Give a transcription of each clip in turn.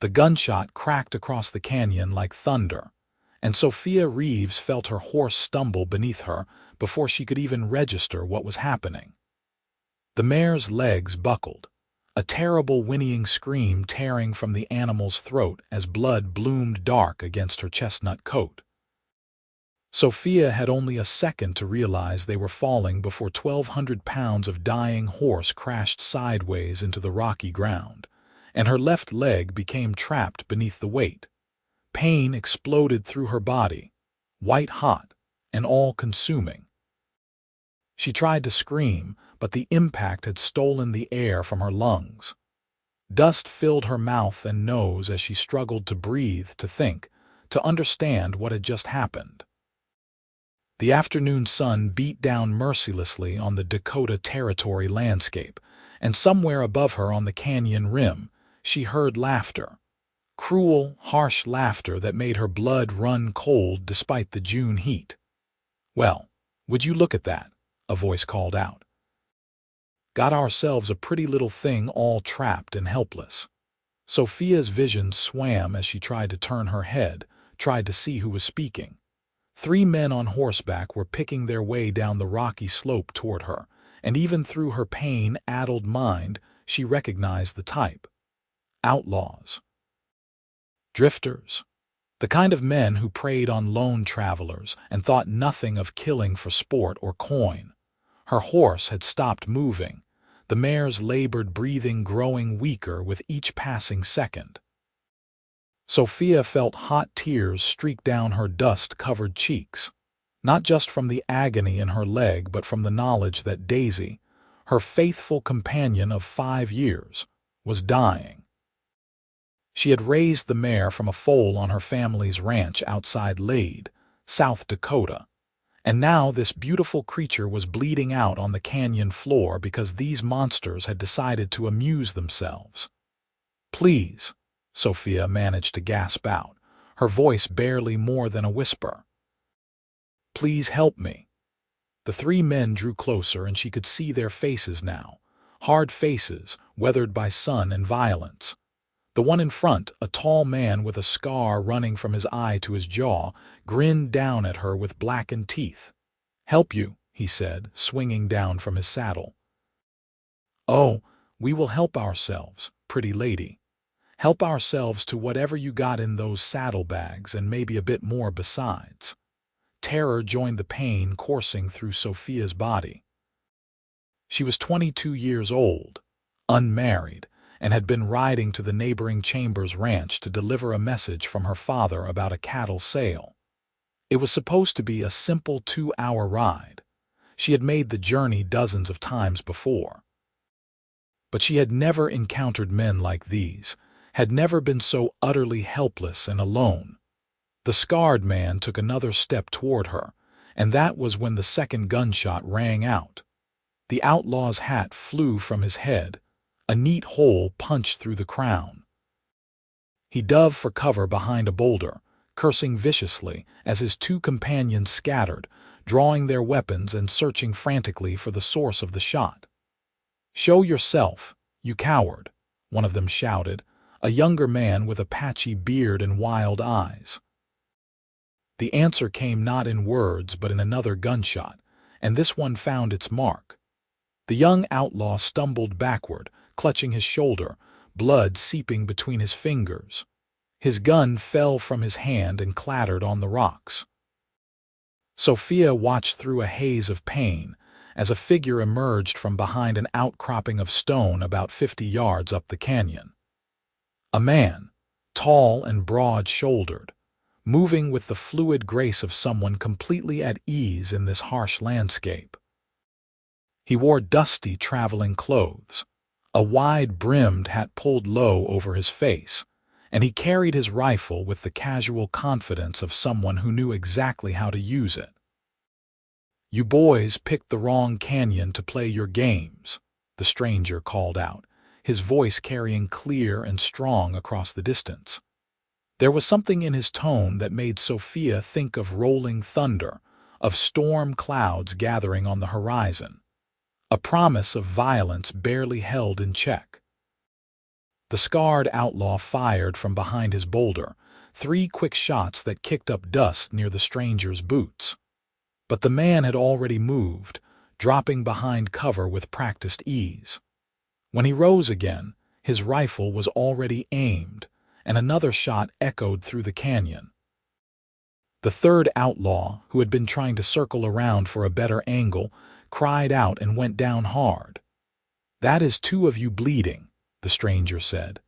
The gunshot cracked across the canyon like thunder, and Sophia Reeves felt her horse stumble beneath her before she could even register what was happening. The mare's legs buckled, a terrible whinnying scream tearing from the animal's throat as blood bloomed dark against her chestnut coat. Sophia had only a second to realize they were falling before 1,200 pounds of dying horse crashed sideways into the rocky ground, and her left leg became trapped beneath the weight. Pain exploded through her body, white-hot and all-consuming. She tried to scream, but the impact had stolen the air from her lungs. Dust filled her mouth and nose as she struggled to breathe, to think, to understand what had just happened. The afternoon sun beat down mercilessly on the Dakota Territory landscape, and somewhere above her on the canyon rim, she heard laughter. Cruel, harsh laughter that made her blood run cold despite the June heat. "Well, would you look at that?" a voice called out. "Got ourselves a pretty little thing all trapped and helpless." Sophia's vision swam as she tried to turn her head, tried to see who was speaking. 3 men on horseback were picking their way down the rocky slope toward her, and even through her pain-addled mind, she recognized the type. Outlaws. Drifters. The kind of men who preyed on lone travelers and thought nothing of killing for sport or coin. Her horse had stopped moving, the mare's labored breathing growing weaker with each passing second. Sophia felt hot tears streak down her dust-covered cheeks, not just from the agony in her leg but from the knowledge that Daisy, her faithful companion of 5 years, was dying. She had raised the mare from a foal on her family's ranch outside Lade, South Dakota, and now this beautiful creature was bleeding out on the canyon floor because these monsters had decided to amuse themselves. "Please," Sophia managed to gasp out, her voice barely more than a whisper. "Please help me." The 3 men drew closer and she could see their faces now, hard faces weathered by sun and violence. The one in front, a tall man with a scar running from his eye to his jaw, grinned down at her with blackened teeth. "Help you," he said, swinging down from his saddle. "Oh, we will help ourselves, pretty lady. Help ourselves to whatever you got in those saddlebags and maybe a bit more besides." Terror joined the pain coursing through Sophia's body. She was 22 years old, unmarried, and had been riding to the neighboring Chambers Ranch to deliver a message from her father about a cattle sale. It was supposed to be a simple 2-hour ride. She had made the journey dozens of times before. But she had never encountered men like these, had never been so utterly helpless and alone. The scarred man took another step toward her, and that was when the second gunshot rang out. The outlaw's hat flew from his head, a neat hole punched through the crown. He dove for cover behind a boulder, cursing viciously as his 2 companions scattered, drawing their weapons and searching frantically for the source of the shot. "Show yourself, you coward," one of them shouted, a younger man with a patchy beard and wild eyes. The answer came not in words but in another gunshot, and this one found its mark. The young outlaw stumbled backward, clutching his shoulder, blood seeping between his fingers. His gun fell from his hand and clattered on the rocks. Sophia watched through a haze of pain as a figure emerged from behind an outcropping of stone about 50 yards up the canyon. A man, tall and broad-shouldered, moving with the fluid grace of someone completely at ease in this harsh landscape. He wore dusty traveling clothes, a wide-brimmed hat pulled low over his face, and he carried his rifle with the casual confidence of someone who knew exactly how to use it. "You boys picked the wrong canyon to play your games," the stranger called out, his voice carrying clear and strong across the distance. There was something in his tone that made Sophia think of rolling thunder, of storm clouds gathering on the horizon, a promise of violence barely held in check. The scarred outlaw fired from behind his boulder, 3 quick shots that kicked up dust near the stranger's boots. But the man had already moved, dropping behind cover with practiced ease. When he rose again, his rifle was already aimed, and another shot echoed through the canyon. The third outlaw, who had been trying to circle around for a better angle, cried out and went down hard. "That is 2 of you bleeding," the stranger said.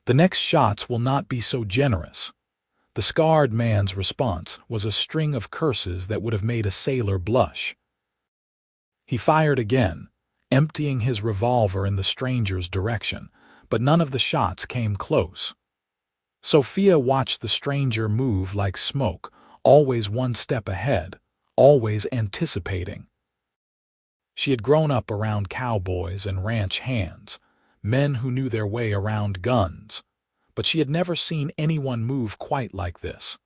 "The next shots will not be so generous." The scarred man's response was a string of curses that would have made a sailor blush. He fired again, emptying his revolver in the stranger's direction, but none of the shots came close. Sophia watched the stranger move like smoke, always 1 step ahead, always anticipating. She had grown up around cowboys and ranch hands, men who knew their way around guns, but she had never seen anyone move quite like this.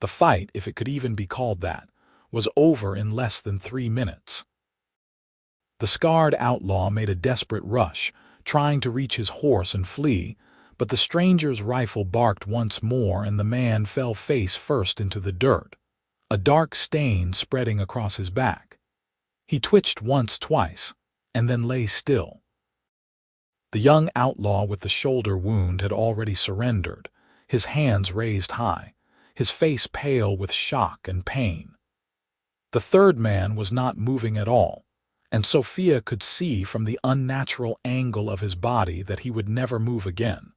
The fight, if it could even be called that, was over in less than 3 minutes. The scarred outlaw made a desperate rush, trying to reach his horse and flee, but the stranger's rifle barked once more and the man fell face first into the dirt, a dark stain spreading across his back. He twitched once, twice, and then lay still. The young outlaw with the shoulder wound had already surrendered, his hands raised high, his face pale with shock and pain. The third man was not moving at all, and Sophia could see from the unnatural angle of his body that he would never move again.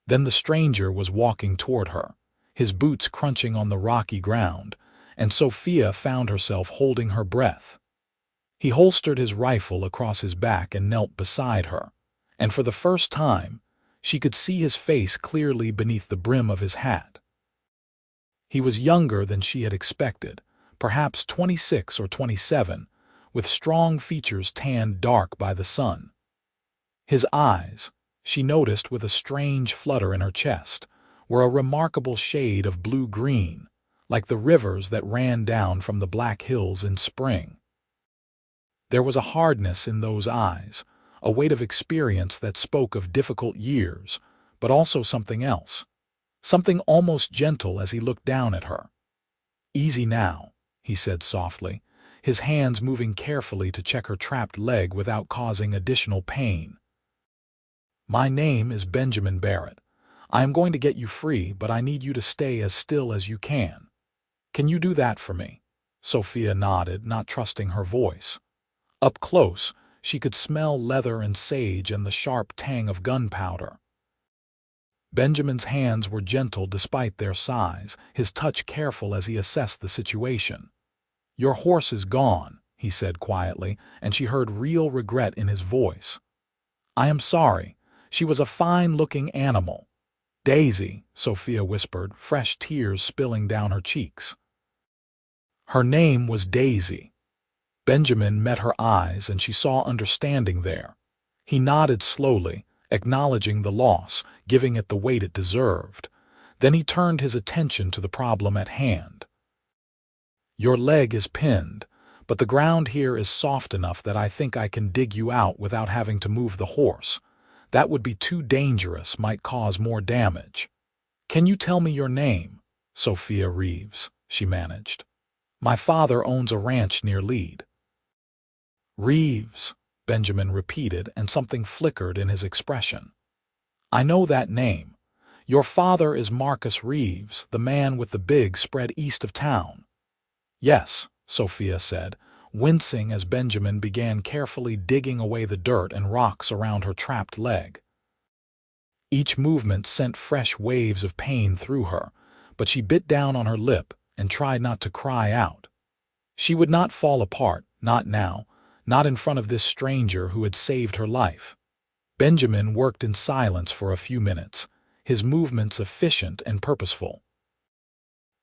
Then the stranger was walking toward her, his boots crunching on the rocky ground, and Sophia found herself holding her breath. He holstered his rifle across his back and knelt beside her, and for the first time, she could see his face clearly beneath the brim of his hat. He was younger than she had expected, perhaps 26 or 27, with strong features tanned dark by the sun. His eyes, she noticed with a strange flutter in her chest, were a remarkable shade of blue-green, like the rivers that ran down from the Black Hills in spring. There was a hardness in those eyes, a weight of experience that spoke of difficult years, but also something else, something almost gentle as he looked down at her. "Easy now," he said softly, his hands moving carefully to check her trapped leg without causing additional pain. "My name is Benjamin Barrett. I am going to get you free, but I need you to stay as still as you can. Can you do that for me?" Sophia nodded, not trusting her voice. Up close, she could smell leather and sage and the sharp tang of gunpowder. Benjamin's hands were gentle despite their size, his touch careful as he assessed the situation. "Your horse is gone," he said quietly, and she heard real regret in his voice. "I am sorry. She was a fine-looking animal." "Daisy," Sophia whispered, fresh tears spilling down her cheeks. Her name was Daisy. Benjamin met her eyes and she saw understanding there. He nodded slowly, acknowledging the loss, giving it the weight it deserved. Then he turned his attention to the problem at hand. "Your leg is pinned, but the ground here is soft enough that I think I can dig you out without having to move the horse. That would be too dangerous, might cause more damage. Can you tell me your name?" "Sophia Reeves," she managed. "My father owns a ranch near Lead." "Reeves," Benjamin repeated, and something flickered in his expression. "I know that name. Your father is Marcus Reeves, the man with the big spread east of town." "Yes," Sophia said, wincing as Benjamin began carefully digging away the dirt and rocks around her trapped leg. Each movement sent fresh waves of pain through her, but she bit down on her lip and tried not to cry out. She would not fall apart, not now, not in front of this stranger who had saved her life. Benjamin worked in silence for a few minutes, his movements efficient and purposeful.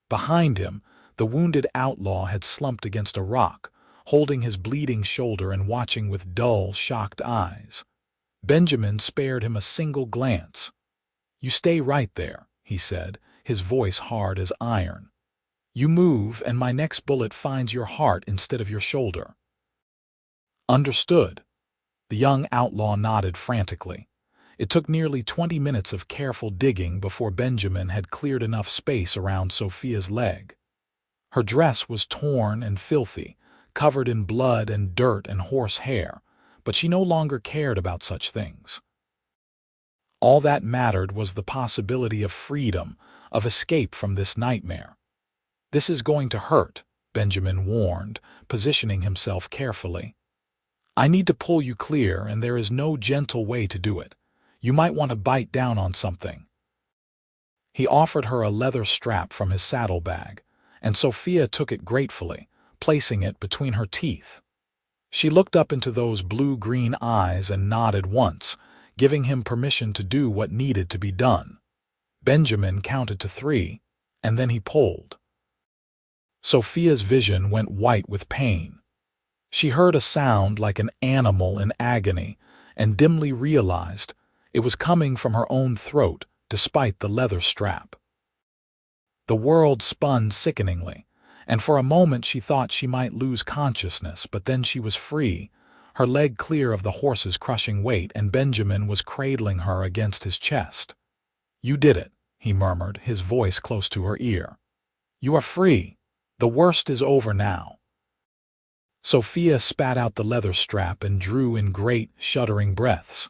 Behind him, the wounded outlaw had slumped against a rock, holding his bleeding shoulder and watching with dull, shocked eyes. Benjamin spared him a single glance. "You stay right there," he said, his voice hard as iron. "You move, and my next bullet finds your heart instead of your shoulder." "Understood." The young outlaw nodded frantically. It took nearly 20 minutes of careful digging before Benjamin had cleared enough space around Sophia's leg. Her dress was torn and filthy, covered in blood and dirt and horse hair, but she no longer cared about such things. All that mattered was the possibility of freedom, of escape from this nightmare. "This is going to hurt," Benjamin warned, positioning himself carefully. "I need to pull you clear, and there is no gentle way to do it. You might want to bite down on something." He offered her a leather strap from his saddlebag, and Sophia took it gratefully, placing it between her teeth. She looked up into those blue-green eyes and nodded once, giving him permission to do what needed to be done. Benjamin counted to 3, and then he pulled. Sophia's vision went white with pain. She heard a sound like an animal in agony and dimly realized it was coming from her own throat despite the leather strap. The world spun sickeningly, and for a moment she thought she might lose consciousness, but then she was free, her leg clear of the horse's crushing weight, and Benjamin was cradling her against his chest. "You did it," he murmured, his voice close to her ear. "You are free. The worst is over now." Sophia spat out the leather strap and drew in great, shuddering breaths.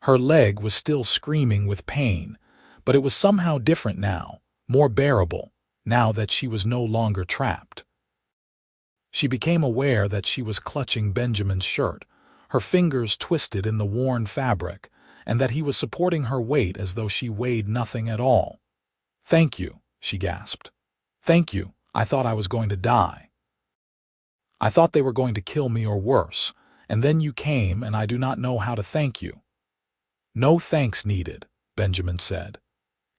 Her leg was still screaming with pain, but it was somehow different now, more bearable, now that she was no longer trapped. She became aware that she was clutching Benjamin's shirt, her fingers twisted in the worn fabric, and that he was supporting her weight as though she weighed nothing at all. "Thank you," she gasped. "Thank you. I thought I was going to die. I thought they were going to kill me or worse, and then you came and I do not know how to thank you." "No thanks needed," Benjamin said.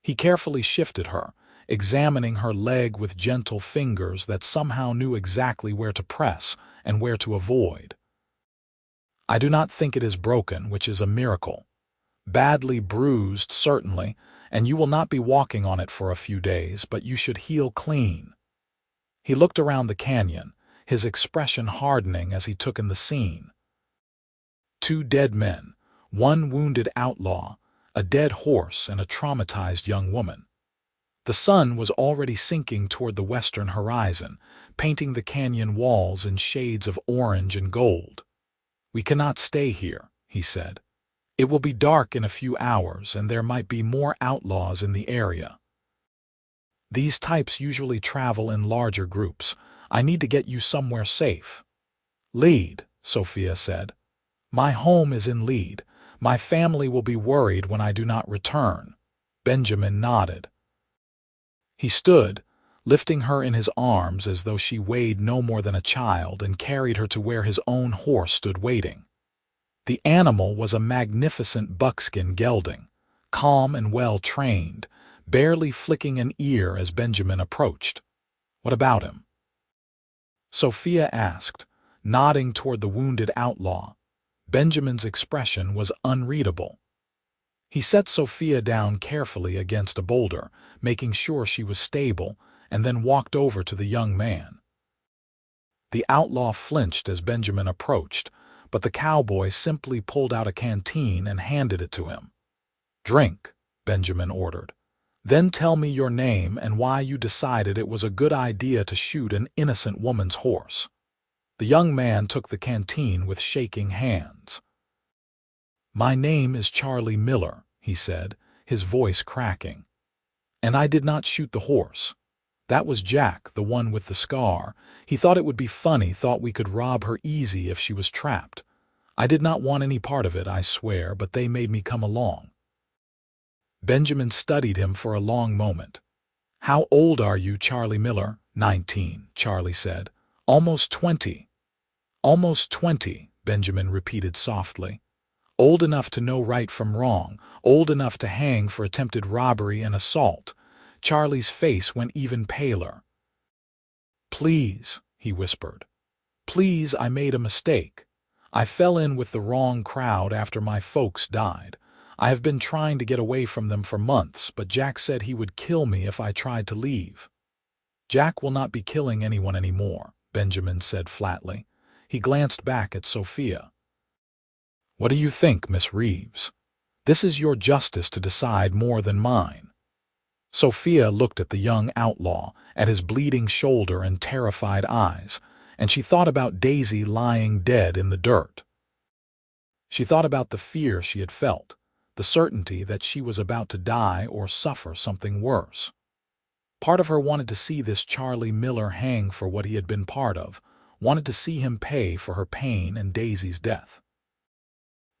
He carefully shifted her, examining her leg with gentle fingers that somehow knew exactly where to press and where to avoid. "I do not think it is broken, which is a miracle. Badly bruised, certainly, and you will not be walking on it for a few days, but you should heal clean." He looked around the canyon, his expression hardening as he took in the scene. 2 dead men, 1 wounded outlaw, a dead horse, and a traumatized young woman. The sun was already sinking toward the western horizon, painting the canyon walls in shades of orange and gold. "We cannot stay here," he said. "It will be dark in a few hours, and there might be more outlaws in the area. These types usually travel in larger groups. I need to get you somewhere safe." "Lead," Sophia said. "My home is in Lead. My family will be worried when I do not return." Benjamin nodded. He stood, lifting her in his arms as though she weighed no more than a child, and carried her to where his own horse stood waiting. The animal was a magnificent buckskin gelding, calm and well-trained, barely flicking an ear as Benjamin approached. "What about him?" Sophia asked, nodding toward the wounded outlaw. Benjamin's expression was unreadable. He set Sophia down carefully against a boulder, making sure she was stable, and then walked over to the young man. The outlaw flinched as Benjamin approached, but the cowboy simply pulled out a canteen and handed it to him. "Drink," Benjamin ordered. "Then tell me your name and why you decided it was a good idea to shoot an innocent woman's horse." The young man took the canteen with shaking hands. "My name is Charlie Miller," he said, his voice cracking. "And I did not shoot the horse. That was Jack, the one with the scar. He thought it would be funny, thought we could rob her easy if she was trapped. I did not want any part of it, I swear, but they made me come along." Benjamin studied him for a long moment. "How old are you, Charlie Miller?" "19, Charlie said. "Almost 20. "Almost 20, Benjamin repeated softly. "Old enough to know right from wrong, old enough to hang for attempted robbery and assault." Charlie's face went even paler. "Please," he whispered. "Please, I made a mistake. I fell in with the wrong crowd after my folks died. I have been trying to get away from them for months, but Jack said he would kill me if I tried to leave." "Jack will not be killing anyone anymore," Benjamin said flatly. He glanced back at Sophia. "What do you think, Miss Reeves? This is your justice to decide more than mine." Sophia looked at the young outlaw, at his bleeding shoulder and terrified eyes, and she thought about Daisy lying dead in the dirt. She thought about the fear she had felt, the certainty that she was about to die or suffer something worse. Part of her wanted to see this Charlie Miller hang for what he had been part of, wanted to see him pay for her pain and Daisy's death.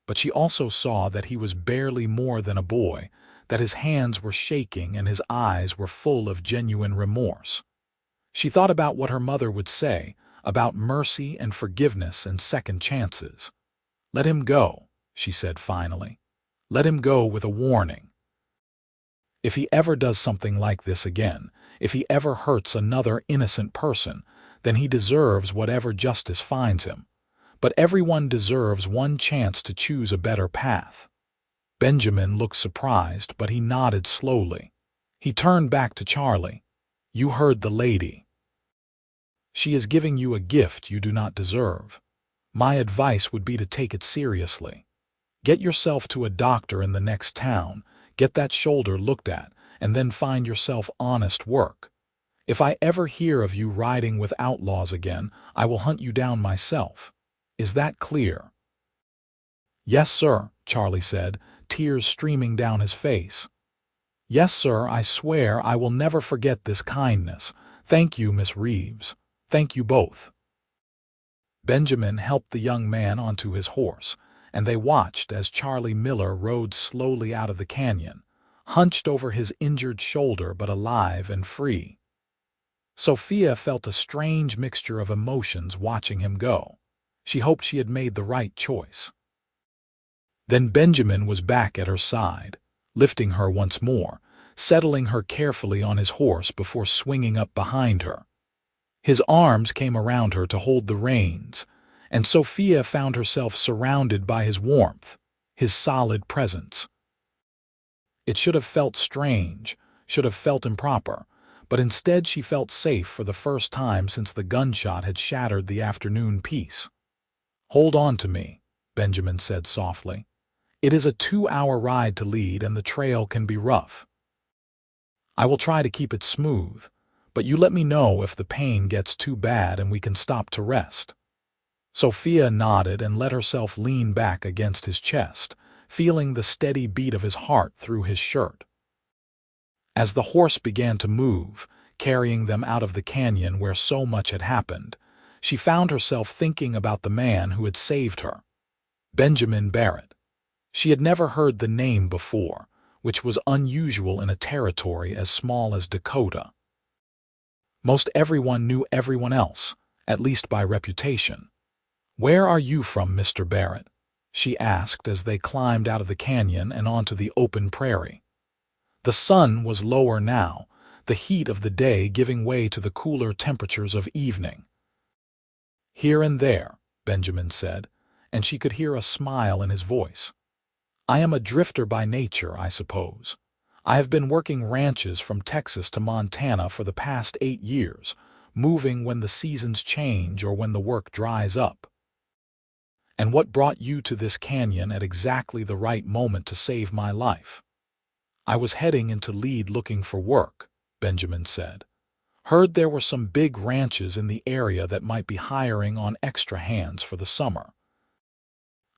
But she also saw that he was barely more than a boy, that his hands were shaking and his eyes were full of genuine remorse. She thought about what her mother would say, about mercy and forgiveness and second chances. "Let him go," she said finally. "Let him go with a warning. If he ever does something like this again, if he ever hurts another innocent person, then he deserves whatever justice finds him. But everyone deserves one chance to choose a better path." Benjamin looked surprised, but he nodded slowly. He turned back to Charlie. "You heard the lady. She is giving you a gift you do not deserve. My advice would be to take it seriously. Get yourself to a doctor in the next town, get that shoulder looked at, and then find yourself honest work. If I ever hear of you riding with outlaws again, I will hunt you down myself. Is that clear?" "Yes, sir," Charlie said, tears streaming down his face. "Yes, sir, I swear I will never forget this kindness. Thank you, Miss Reeves. Thank you both." Benjamin helped the young man onto his horse, and they watched as Charlie Miller rode slowly out of the canyon, hunched over his injured shoulder but alive and free. Sophia felt a strange mixture of emotions watching him go. She hoped she had made the right choice. Then Benjamin was back at her side, lifting her once more, settling her carefully on his horse before swinging up behind her. His arms came around her to hold the reins, and Sophia found herself surrounded by his warmth, his solid presence. It should have felt strange, should have felt improper, but instead she felt safe for the first time since the gunshot had shattered the afternoon peace. "Hold on to me," Benjamin said softly. "It is a 2-hour ride to lead and the trail can be rough. I will try to keep it smooth, but you let me know if the pain gets too bad and we can stop to rest." Sophia nodded and let herself lean back against his chest, feeling the steady beat of his heart through his shirt. As the horse began to move, carrying them out of the canyon where so much had happened, she found herself thinking about the man who had saved her, Benjamin Barrett. She had never heard the name before, which was unusual in a territory as small as Dakota. Most everyone knew everyone else, at least by reputation. "Where are you from, Mr. Barrett?" she asked as they climbed out of the canyon and onto the open prairie. The sun was lower now, the heat of the day giving way to the cooler temperatures of evening. "Here and there," Benjamin said, and she could hear a smile in his voice. "I am a drifter by nature, I suppose. I have been working ranches from Texas to Montana for the past 8 years, moving when the seasons change or when the work dries up." "And what brought you to this canyon at exactly the right moment to save my life?" "I was heading into Lead looking for work," Benjamin said. "Heard there were some big ranches in the area that might be hiring on extra hands for the summer.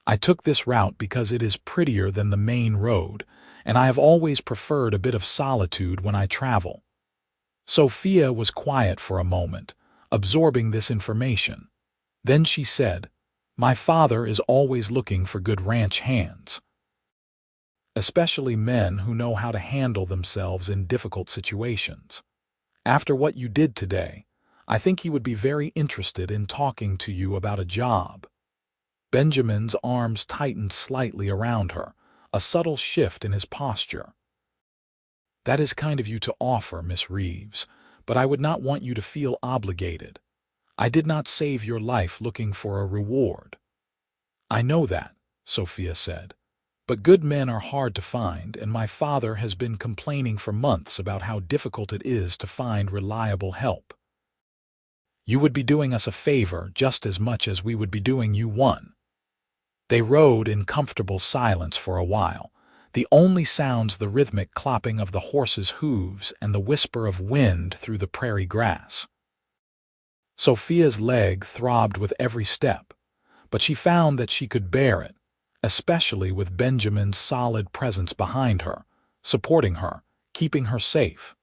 I took this route because it is prettier than the main road, and I have always preferred a bit of solitude when I travel." Sophia was quiet for a moment, absorbing this information. Then she said, "My father is always looking for good ranch hands, especially men who know how to handle themselves in difficult situations. After what you did today, I think he would be very interested in talking to you about a job." Benjamin's arms tightened slightly around her, a subtle shift in his posture. "That is kind of you to offer, Miss Reeves, but I would not want you to feel obligated. I did not save your life looking for a reward." "I know that," Sophia said, "but good men are hard to find, and my father has been complaining for months about how difficult it is to find reliable help. You would be doing us a favor just as much as we would be doing you one." They rode in comfortable silence for a while. the only sounds the rhythmic clopping of the horse's hooves and the whisper of wind through the prairie grass. Sophia's leg throbbed with every step, but she found that she could bear it, especially with Benjamin's solid presence behind her, supporting her, keeping her safe.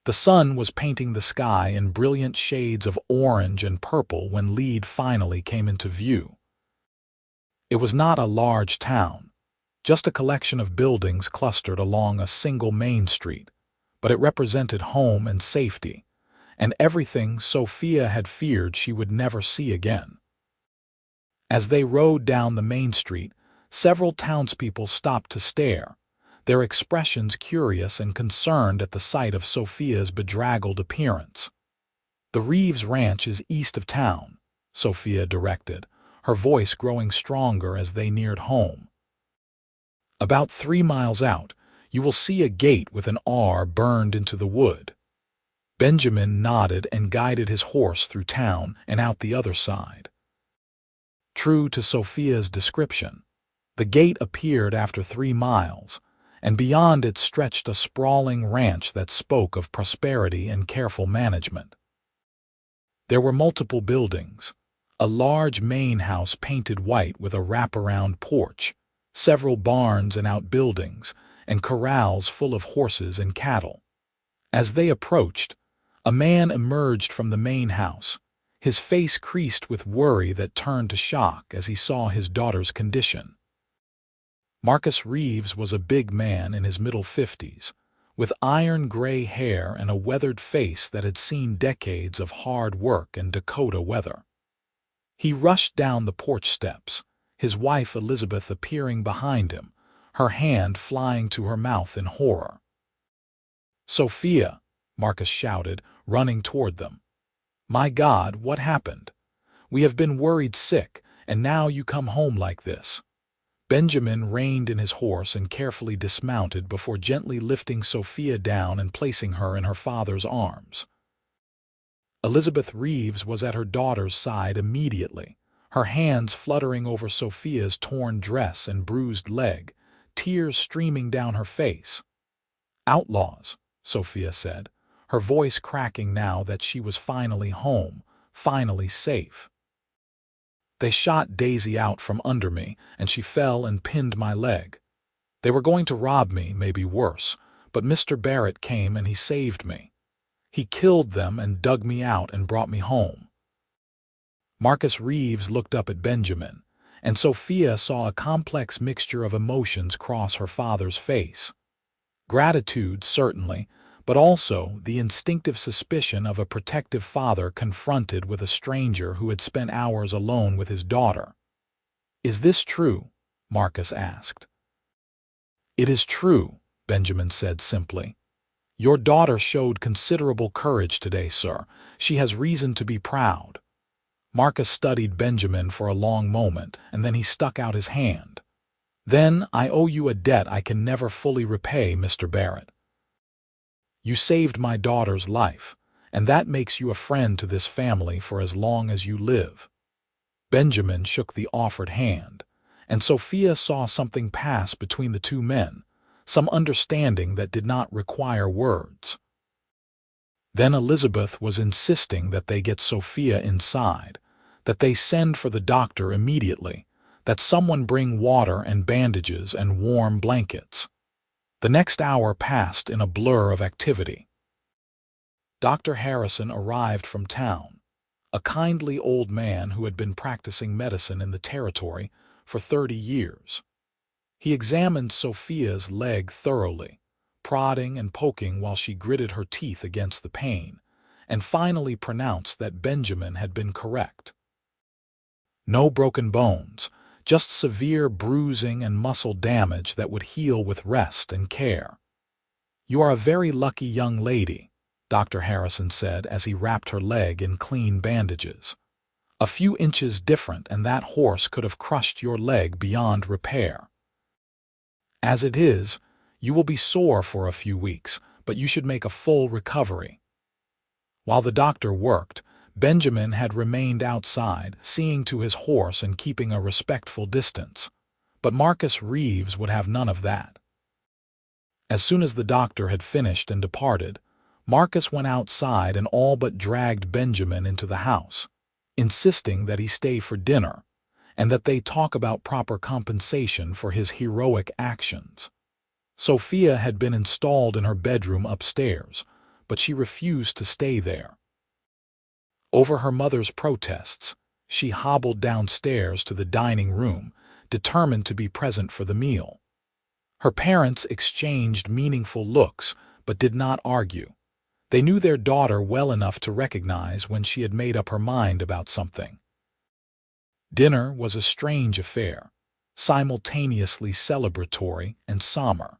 The sun was painting the sky in brilliant shades of orange and purple when Lead finally came into view. It was not a large town, just a collection of buildings clustered along a single main street, but it represented home and safety, and everything Sophia had feared she would never see again. As they rode down the main street, several townspeople stopped to stare, their expressions curious and concerned at the sight of Sophia's bedraggled appearance. "The Reeves Ranch is east of town," Sophia directed, her voice growing stronger as they neared home. "About 3 miles out, you will see a gate with an R burned into the wood." Benjamin nodded and guided his horse through town and out the other side. True to Sophia's description, the gate appeared after 3 miles, and beyond it stretched a sprawling ranch that spoke of prosperity and careful management. There were multiple buildings, a large main house painted white with a wraparound porch, several barns and outbuildings, and corrals full of horses and cattle. As they approached, a man emerged from the main house, his face creased with worry that turned to shock as he saw his daughter's condition. Marcus Reeves was a big man in his middle 50s, with iron-gray hair and a weathered face that had seen decades of hard work and Dakota weather. He rushed down the porch steps, his wife Elizabeth appearing behind him, her hand flying to her mouth in horror. "Sophia!" Marcus shouted, running toward them. "My God, what happened? We have been worried sick, and now you come home like this." Benjamin reined in his horse and carefully dismounted before gently lifting Sophia down and placing her in her father's arms. Elizabeth Reeves was at her daughter's side immediately, her hands fluttering over Sophia's torn dress and bruised leg, tears streaming down her face. "Outlaws," Sophia said, her voice cracking now that she was finally home, finally safe. "They shot Daisy out from under me, and she fell and pinned my leg. They were going to rob me, maybe worse, but Mr. Barrett came and he saved me. He killed them and dug me out and brought me home." Marcus Reeves looked up at Benjamin, and Sophia saw a complex mixture of emotions cross her father's face. Gratitude, certainly, but also the instinctive suspicion of a protective father confronted with a stranger who had spent hours alone with his daughter. "Is this true?" Marcus asked. "It is true," Benjamin said simply. "Your daughter showed considerable courage today, sir. She has reason to be proud." Marcus studied Benjamin for a long moment, and then he stuck out his hand. "Then I owe you a debt I can never fully repay, Mr. Barrett. You saved my daughter's life, and that makes you a friend to this family for as long as you live." Benjamin shook the offered hand, and Sophia saw something pass between the two men, some understanding that did not require words. Then Elizabeth was insisting that they get Sophia inside, that they send for the doctor immediately, that someone bring water and bandages and warm blankets. The next hour passed in a blur of activity. Dr. Harrison arrived from town, a kindly old man who had been practicing medicine in the territory for 30 years. He examined Sophia's leg thoroughly, prodding and poking while she gritted her teeth against the pain, and finally pronounced that Benjamin had been correct. No broken bones, just severe bruising and muscle damage that would heal with rest and care. "You are a very lucky young lady," Dr. Harrison said as he wrapped her leg in clean bandages. "A few inches different and that horse could have crushed your leg beyond repair. As it is, you will be sore for a few weeks, but you should make a full recovery." While the doctor worked, Benjamin had remained outside, seeing to his horse and keeping a respectful distance. But Marcus Reeves would have none of that. As soon as the doctor had finished and departed, Marcus went outside and all but dragged Benjamin into the house, insisting that he stay for dinner and that they talk about proper compensation for his heroic actions. Sophia had been installed in her bedroom upstairs, but she refused to stay there. Over her mother's protests, she hobbled downstairs to the dining room, determined to be present for the meal. Her parents exchanged meaningful looks, but did not argue. They knew their daughter well enough to recognize when she had made up her mind about something. Dinner was a strange affair, simultaneously celebratory and somber.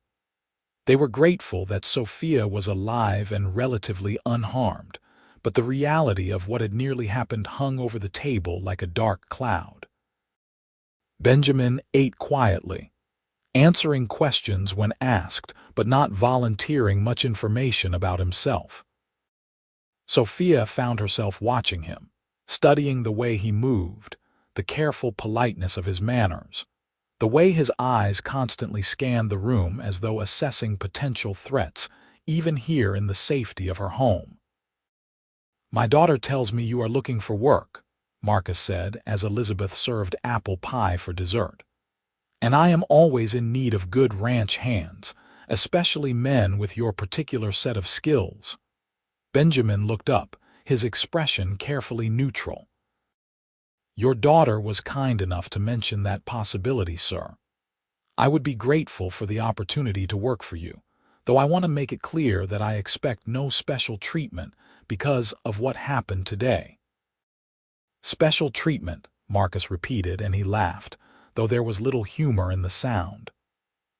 They were grateful that Sophia was alive and relatively unharmed, but the reality of what had nearly happened hung over the table like a dark cloud. Benjamin ate quietly, answering questions when asked, but not volunteering much information about himself. Sophia found herself watching him, studying the way he moved, the careful politeness of his manners, the way his eyes constantly scanned the room as though assessing potential threats, even here in the safety of her home. "My daughter tells me you are looking for work," Marcus said as Elizabeth served apple pie for dessert. "And I am always in need of good ranch hands, especially men with your particular set of skills." Benjamin looked up, his expression carefully neutral. "Your daughter was kind enough to mention that possibility, sir. I would be grateful for the opportunity to work for you, though I want to make it clear that I expect no special treatment because of what happened today." "Special treatment," Marcus repeated, and he laughed, though there was little humor in the sound.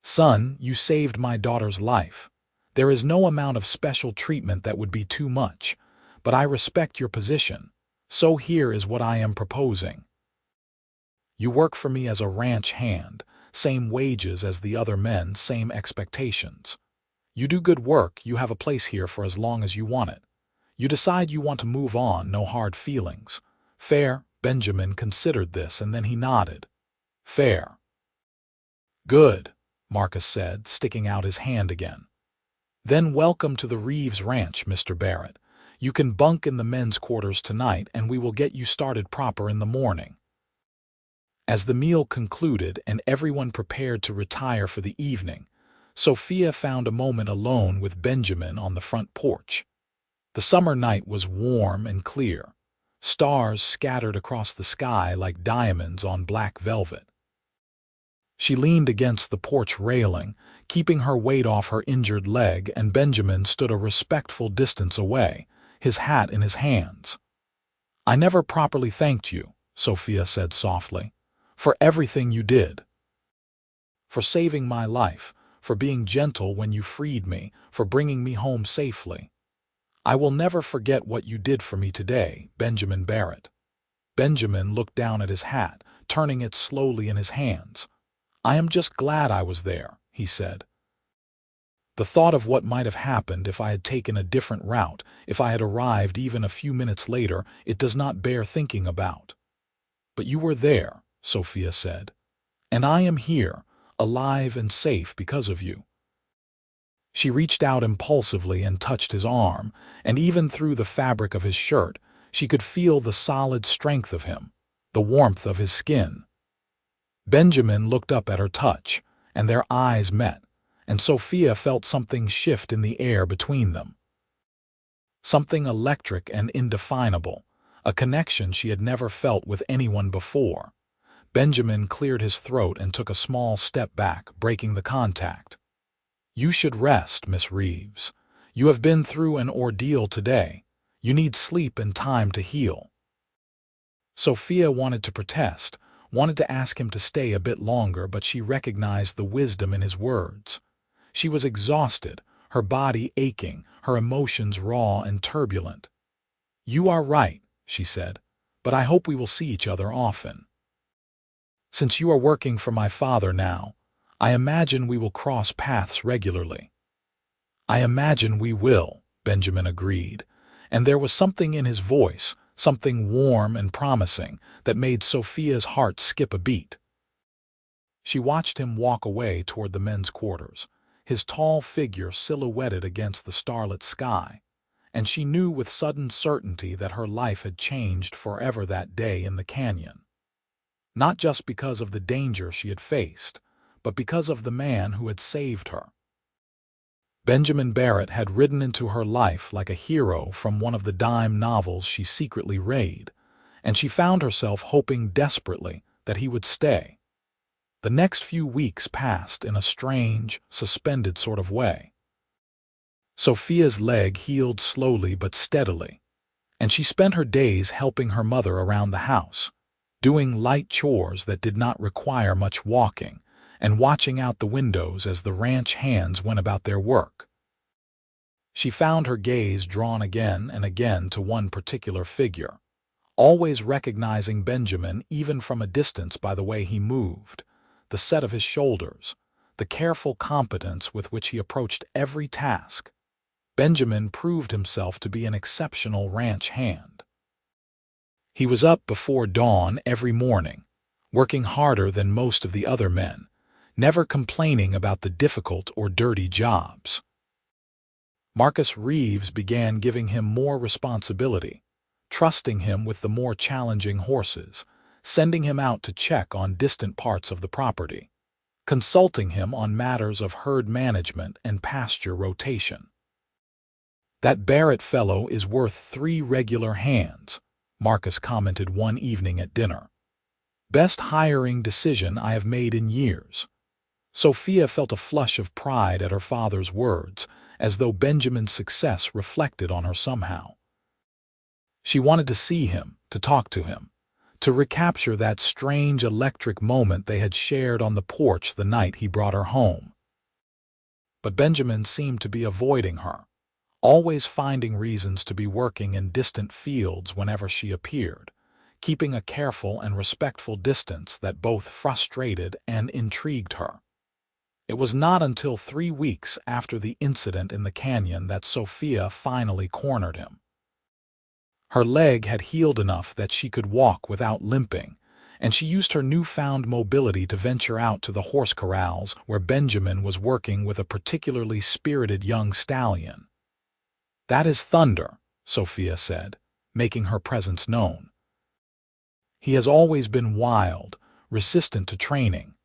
"Son, you saved my daughter's life. There is no amount of special treatment that would be too much, but I respect your position, so here is what I am proposing. You work for me as a ranch hand, same wages as the other men, same expectations. You do good work, you have a place here for as long as you want it. You decide you want to move on, no hard feelings. Fair?" Benjamin considered this, and then he nodded. "Fair." "Good," Marcus said, sticking out his hand again. "Then welcome to the Reeves Ranch, Mr. Barrett. You can bunk in the men's quarters tonight, and we will get you started proper in the morning." As the meal concluded and everyone prepared to retire for the evening, Sophia found a moment alone with Benjamin on the front porch. The summer night was warm and clear, stars scattered across the sky like diamonds on black velvet. She leaned against the porch railing, keeping her weight off her injured leg, and Benjamin stood a respectful distance away, his hat in his hands. "I never properly thanked you," Sophia said softly, "for everything you did. For saving my life, for being gentle when you freed me, for bringing me home safely. I will never forget what you did for me today, Benjamin Barrett." Benjamin looked down at his hat, turning it slowly in his hands. "I am just glad I was there," he said. "The thought of what might have happened if I had taken a different route, if I had arrived even a few minutes later, it does not bear thinking about. But you were there," Sophia said, "and I am here, alive and safe because of you." She reached out impulsively and touched his arm, and even through the fabric of his shirt, she could feel the solid strength of him, the warmth of his skin. Benjamin looked up at her touch, and their eyes met, and Sophia felt something shift in the air between them. Something electric and indefinable, a connection she had never felt with anyone before. Benjamin cleared his throat and took a small step back, breaking the contact. "You should rest, Miss Reeves. You have been through an ordeal today. You need sleep and time to heal." Sophia wanted to protest, wanted to ask him to stay a bit longer, but she recognized the wisdom in his words. She was exhausted, her body aching, her emotions raw and turbulent. "You are right," she said, "but I hope we will see each other often. Since you are working for my father now, I imagine we will cross paths regularly." "I imagine we will," Benjamin agreed, and there was something in his voice, something warm and promising, that made Sophia's heart skip a beat. She watched him walk away toward the men's quarters, his tall figure silhouetted against the starlit sky, and she knew with sudden certainty that her life had changed forever that day in the canyon. Not just because of the danger she had faced, but because of the man who had saved her. Benjamin Barrett had ridden into her life like a hero from one of the dime novels she secretly read, and she found herself hoping desperately that he would stay. The next few weeks passed in a strange, suspended sort of way. Sophia's leg healed slowly but steadily, and she spent her days helping her mother around the house, doing light chores that did not require much walking, and watching out the windows as the ranch hands went about their work. She found her gaze drawn again and again to one particular figure, always recognizing Benjamin even from a distance by the way he moved, the set of his shoulders, the careful competence with which he approached every task. Benjamin proved himself to be an exceptional ranch hand. He was up before dawn every morning, working harder than most of the other men, never complaining about the difficult or dirty jobs. Marcus Reeves began giving him more responsibility, trusting him with the more challenging horses, sending him out to check on distant parts of the property, consulting him on matters of herd management and pasture rotation. "That Barrett fellow is worth 3 regular hands," Marcus commented one evening at dinner. "Best hiring decision I have made in years." Sophia felt a flush of pride at her father's words, as though Benjamin's success reflected on her somehow. She wanted to see him, to talk to him, to recapture that strange electric moment they had shared on the porch the night he brought her home. But Benjamin seemed to be avoiding her, always finding reasons to be working in distant fields whenever she appeared, keeping a careful and respectful distance that both frustrated and intrigued her. It was not until 3 weeks after the incident in the canyon that Sophia finally cornered him. Her leg had healed enough that she could walk without limping, and she used her newfound mobility to venture out to the horse corrals where Benjamin was working with a particularly spirited young stallion. "That is Thunder," Sophia said, making her presence known. "He has always been wild, resistant to training.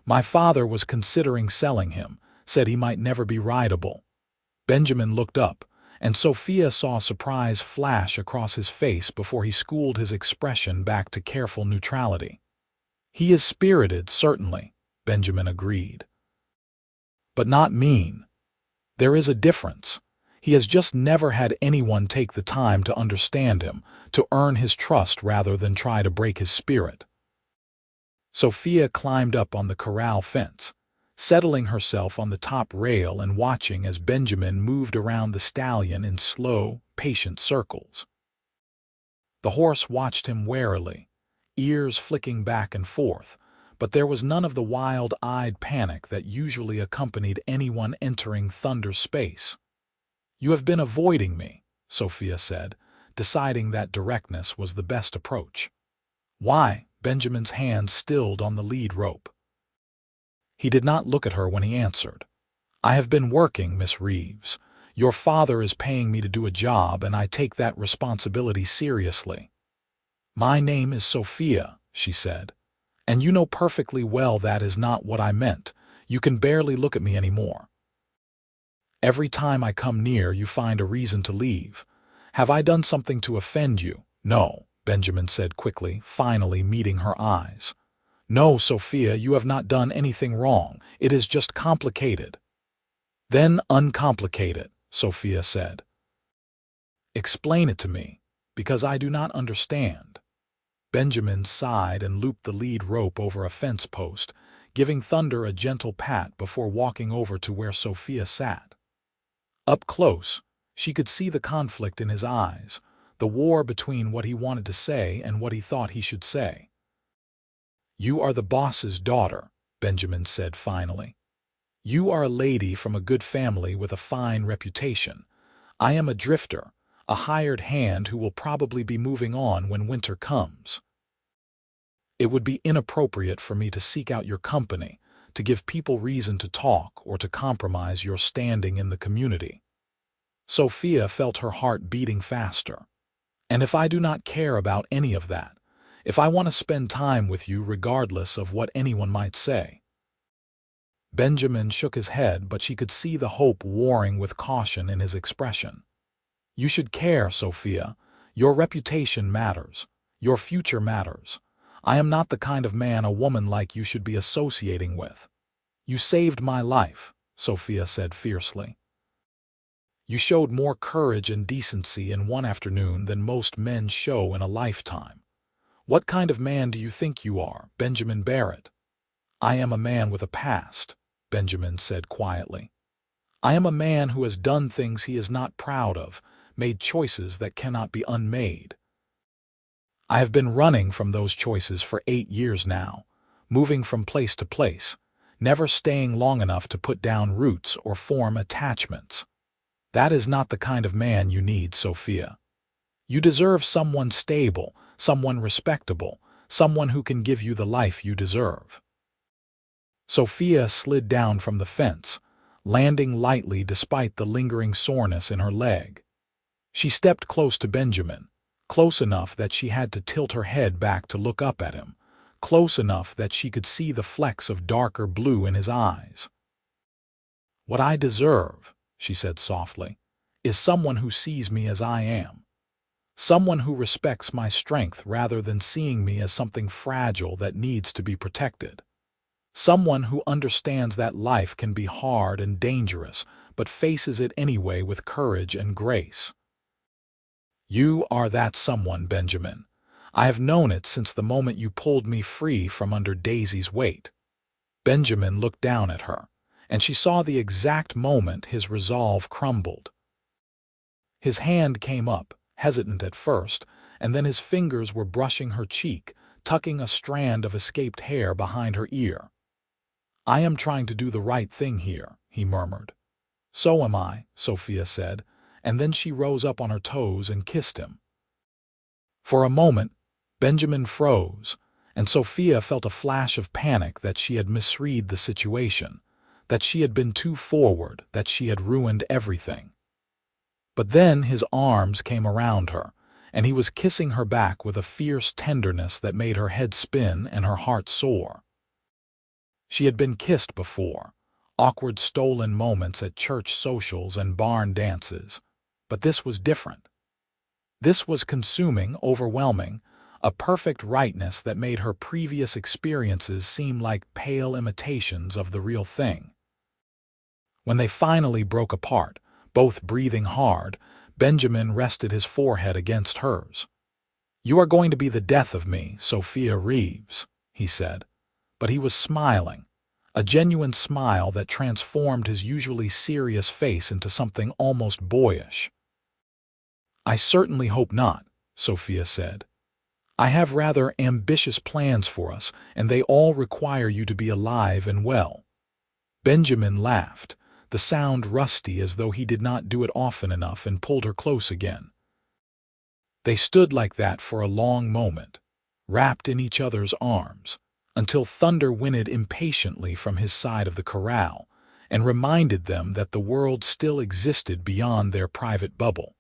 My father was considering selling him, said he might never be rideable." Benjamin looked up, and Sophia saw surprise flash across his face before he schooled his expression back to careful neutrality. "He is spirited, certainly," Benjamin agreed. "But not mean. There is a difference. He has just never had anyone take the time to understand him, to earn his trust rather than try to break his spirit." Sophia climbed up on the corral fence, settling herself on the top rail and watching as Benjamin moved around the stallion in slow, patient circles. The horse watched him warily, ears flicking back and forth, but there was none of the wild-eyed panic that usually accompanied anyone entering Thunder's space. "You have been avoiding me," Sophia said, deciding that directness was the best approach. "Why?" Benjamin's hand stilled on the lead rope. He did not look at her when he answered. "I have been working, Miss Reeves. Your father is paying me to do a job, and I take that responsibility seriously." "My name is Sophia," she said, "and you know perfectly well that is not what I meant. You can barely look at me anymore. Every time I come near, you find a reason to leave. Have I done something to offend you?" "No," Benjamin said quickly, finally meeting her eyes. "No, Sophia, you have not done anything wrong. It is just complicated." "Then uncomplicate it," Sophia said. "Explain it to me, because I do not understand." Benjamin sighed and looped the lead rope over a fence post, giving Thunder a gentle pat before walking over to where Sophia sat. Up close, she could see the conflict in his eyes, the war between what he wanted to say and what he thought he should say. "You are the boss's daughter," Benjamin said finally. "You are a lady from a good family with a fine reputation. I am a drifter, a hired hand who will probably be moving on when winter comes. It would be inappropriate for me to seek out your company, to give people reason to talk or to compromise your standing in the community. Sophia felt her heart beating faster. And if I do not care about any of that, if I want to spend time with you regardless of what anyone might say. Benjamin shook his head, but she could see the hope warring with caution in his expression. You should care, Sophia. Your reputation matters. Your future matters. I am not the kind of man a woman like you should be associating with. You saved my life, Sophia said fiercely. You showed more courage and decency in one afternoon than most men show in a lifetime. What kind of man do you think you are, Benjamin Barrett? I am a man with a past, Benjamin said quietly. I am a man who has done things he is not proud of, made choices that cannot be unmade. I have been running from those choices for 8 years now, moving from place to place, never staying long enough to put down roots or form attachments. That is not the kind of man you need, Sophia. You deserve someone stable, someone respectable, someone who can give you the life you deserve. Sophia slid down from the fence, landing lightly despite the lingering soreness in her leg. She stepped close to Benjamin, close enough that she had to tilt her head back to look up at him, close enough that she could see the flecks of darker blue in his eyes. What I deserve, she said softly, is someone who sees me as I am. Someone who respects my strength rather than seeing me as something fragile that needs to be protected. Someone who understands that life can be hard and dangerous, but faces it anyway with courage and grace. You are that someone, Benjamin. I have known it since the moment you pulled me free from under Daisy's weight. Benjamin looked down at her, and she saw the exact moment his resolve crumbled. His hand came up, hesitant at first, and then his fingers were brushing her cheek, tucking a strand of escaped hair behind her ear. I am trying to do the right thing here, he murmured. So am I, Sophia said, and then she rose up on her toes and kissed him. For a moment, Benjamin froze, and Sophia felt a flash of panic that she had misread the situation, that she had been too forward, that she had ruined everything. But then his arms came around her, and he was kissing her back with a fierce tenderness that made her head spin and her heart soar. She had been kissed before, awkward stolen moments at church socials and barn dances, but this was different. This was consuming, overwhelming, a perfect rightness that made her previous experiences seem like pale imitations of the real thing. When they finally broke apart, both breathing hard, Benjamin rested his forehead against hers. You are going to be the death of me, Sophia Reeves, he said. But he was smiling, a genuine smile that transformed his usually serious face into something almost boyish. I certainly hope not, Sophia said. I have rather ambitious plans for us, and they all require you to be alive and well. Benjamin laughed, the sound rusty as though he did not do it often enough, and pulled her close again. They stood like that for a long moment, wrapped in each other's arms, until thunder whinnied impatiently from his side of the corral and reminded them that the world still existed beyond their private bubble.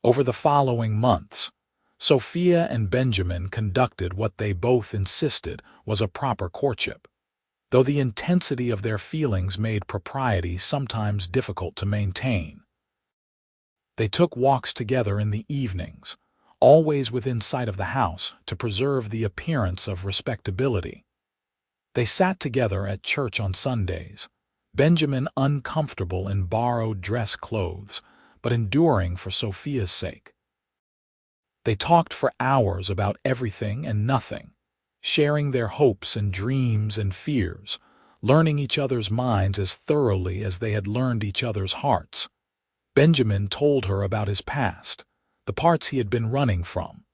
Over the following months, Sophia and Benjamin conducted what they both insisted was a proper courtship, though the intensity of their feelings made propriety sometimes difficult to maintain. They took walks together in the evenings, always within sight of the house to preserve the appearance of respectability. They sat together at church on Sundays, Benjamin uncomfortable in borrowed dress clothes, but enduring for Sophia's sake. They talked for hours about everything and nothing, sharing their hopes and dreams and fears, learning each other's minds as thoroughly as they had learned each other's hearts. Benjamin told her about his past, the parts he had been running from.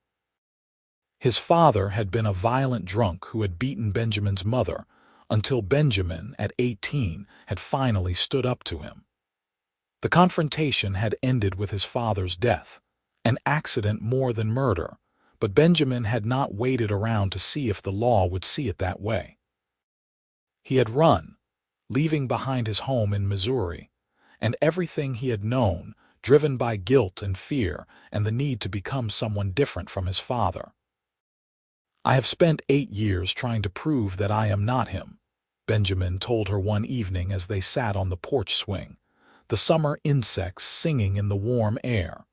His father had been a violent drunk who had beaten Benjamin's mother until Benjamin, at 18, had finally stood up to him. The confrontation had ended with his father's death, an accident more than murder, but Benjamin had not waited around to see if the law would see it that way. He had run, leaving behind his home in Missouri, and everything he had known, driven by guilt and fear and the need to become someone different from his father. "I have spent 8 years trying to prove that I am not him," Benjamin told her one evening as they sat on the porch swing, the summer insects singing in the warm air.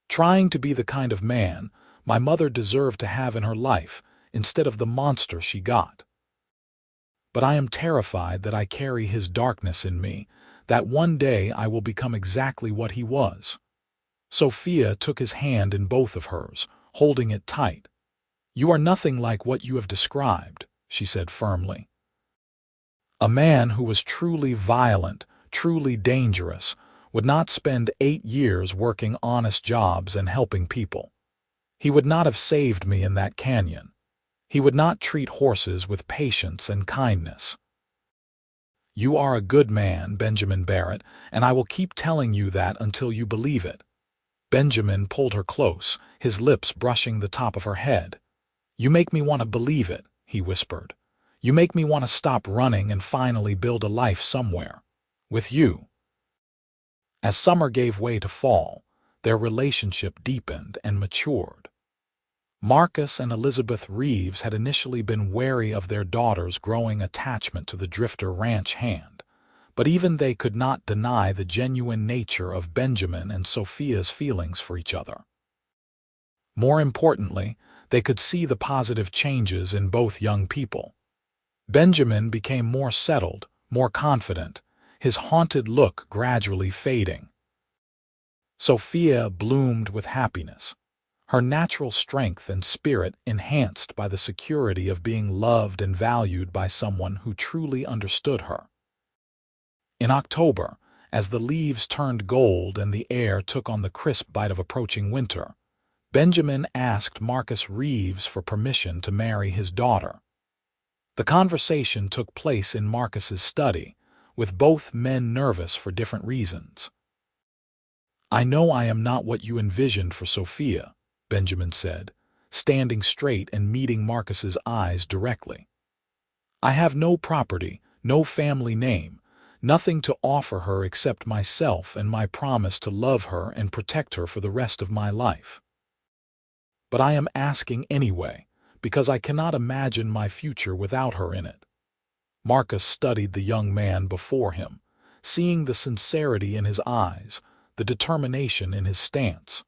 "Trying to be the kind of man my mother deserved to have in her life instead of the monster she got. But I am terrified that I carry his darkness in me, that one day I will become exactly what he was." Sophia took his hand in both of hers, holding it tight. "You are nothing like what you have described," she said firmly. "A man who was truly violent, truly dangerous, would not spend 8 years working honest jobs and helping people. He would not have saved me in that canyon. He would not treat horses with patience and kindness." "You are a good man, Benjamin Barrett, and I will keep telling you that until you believe it." Benjamin pulled her close, his lips brushing the top of her head. "You make me want to believe it," he whispered. "You make me want to stop running and finally build a life somewhere. With you." As summer gave way to fall, their relationship deepened and matured. Marcus and Elizabeth Reeves had initially been wary of their daughter's growing attachment to the Drifter ranch hand, but even they could not deny the genuine nature of Benjamin and Sophia's feelings for each other. More importantly, they could see the positive changes in both young people. Benjamin became more settled, more confident, his haunted look gradually fading. Sophia bloomed with happiness, her natural strength and spirit enhanced by the security of being loved and valued by someone who truly understood her. In October, as the leaves turned gold and the air took on the crisp bite of approaching winter, Benjamin asked Marcus Reeves for permission to marry his daughter. The conversation took place in Marcus's study, with both men nervous for different reasons. "I know I am not what you envisioned for Sophia," Benjamin said, standing straight and meeting Marcus's eyes directly. "I have no property, no family name, nothing to offer her except myself and my promise to love her and protect her for the rest of my life. But I am asking anyway, because I cannot imagine my future without her in it." Marcus studied the young man before him, seeing the sincerity in his eyes, the determination in his stance.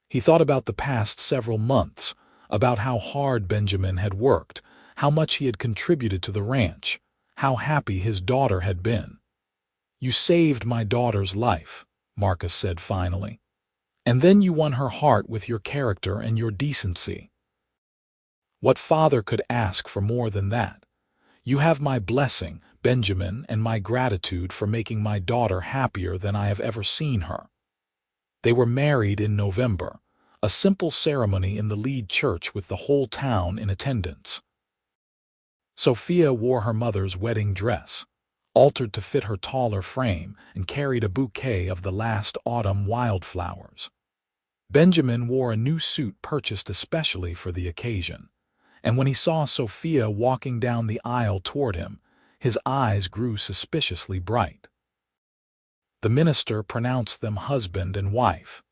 He thought about the past several months, about how hard Benjamin had worked, how much he had contributed to the ranch, how happy his daughter had been. "You saved my daughter's life," Marcus said finally. "And then you won her heart with your character and your decency. What father could ask for more than that? You have my blessing, Benjamin, and my gratitude for making my daughter happier than I have ever seen her." They were married in November, a simple ceremony in the Lead Church with the whole town in attendance. Sophia wore her mother's wedding dress, altered to fit her taller frame, and carried a bouquet of the last autumn wildflowers. Benjamin wore a new suit purchased especially for the occasion, and when he saw Sophia walking down the aisle toward him, his eyes grew suspiciously bright. The minister pronounced them husband and wife,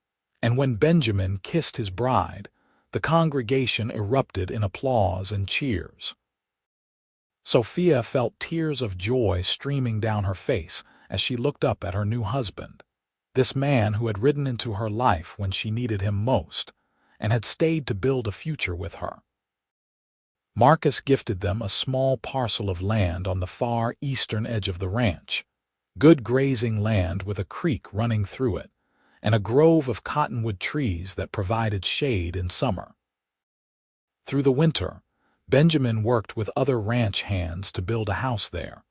and when Benjamin kissed his bride, the congregation erupted in applause and cheers. Sophia felt tears of joy streaming down her face as she looked up at her new husband, this man who had ridden into her life when she needed him most, and had stayed to build a future with her. Marcus gifted them a small parcel of land on the far eastern edge of the ranch, good grazing land with a creek running through it, and a grove of cottonwood trees that provided shade in summer. Through the winter, Benjamin worked with other ranch hands to build a house there,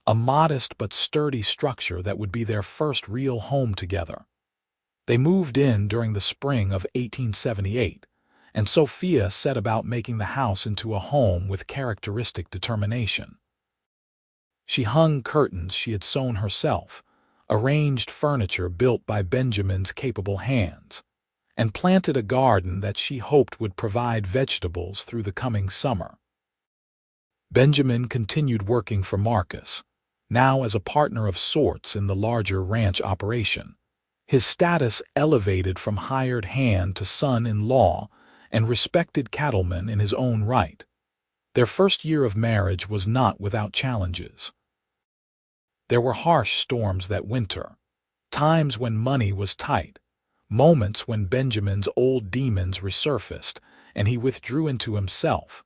a modest but sturdy structure that would be their first real home together. They moved in during the spring of 1878, and Sophia set about making the house into a home with characteristic determination. She hung curtains she had sewn herself, arranged furniture built by Benjamin's capable hands, and planted a garden that she hoped would provide vegetables through the coming summer. Benjamin continued working for Marcus, now as a partner of sorts in the larger ranch operation. His status elevated from hired hand to son-in-law and respected cattleman in his own right. Their first year of marriage was not without challenges. There were harsh storms that winter, times when money was tight, moments when Benjamin's old demons resurfaced and he withdrew into himself,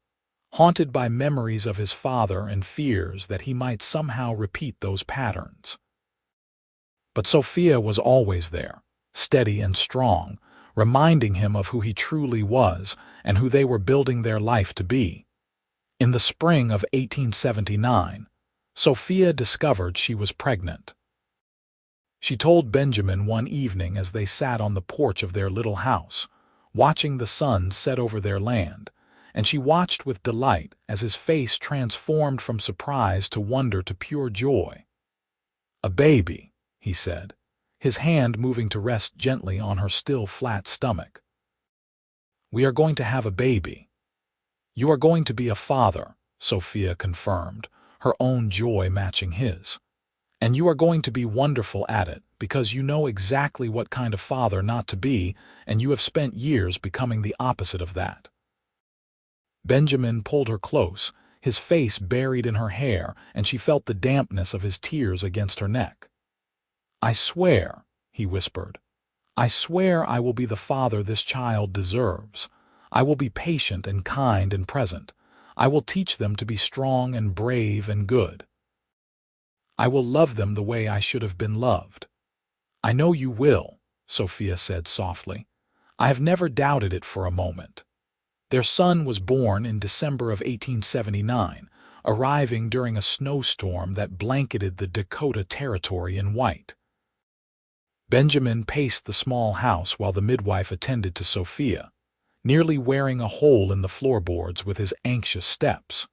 haunted by memories of his father and fears that he might somehow repeat those patterns. But Sophia was always there, steady and strong, reminding him of who he truly was and who they were building their life to be. In the spring of 1879, Sophia discovered she was pregnant. She told Benjamin one evening as they sat on the porch of their little house, watching the sun set over their land, and she watched with delight as his face transformed from surprise to wonder to pure joy. "A baby," he said, his hand moving to rest gently on her still flat stomach. "We are going to have a baby." "You are going to be a father," Sophia confirmed, her own joy matching his. "And you are going to be wonderful at it because you know exactly what kind of father not to be, and you have spent years becoming the opposite of that." Benjamin pulled her close, his face buried in her hair, and she felt the dampness of his tears against her neck. "I swear," he whispered, "I swear I will be the father this child deserves. I will be patient and kind and present. I will teach them to be strong and brave and good. I will love them the way I should have been loved." "I know you will," Sophia said softly. "I have never doubted it for a moment." Their son was born in December of 1879, arriving during a snowstorm that blanketed the Dakota Territory in white. Benjamin paced the small house while the midwife attended to Sophia, nearly wearing a hole in the floorboards with his anxious steps.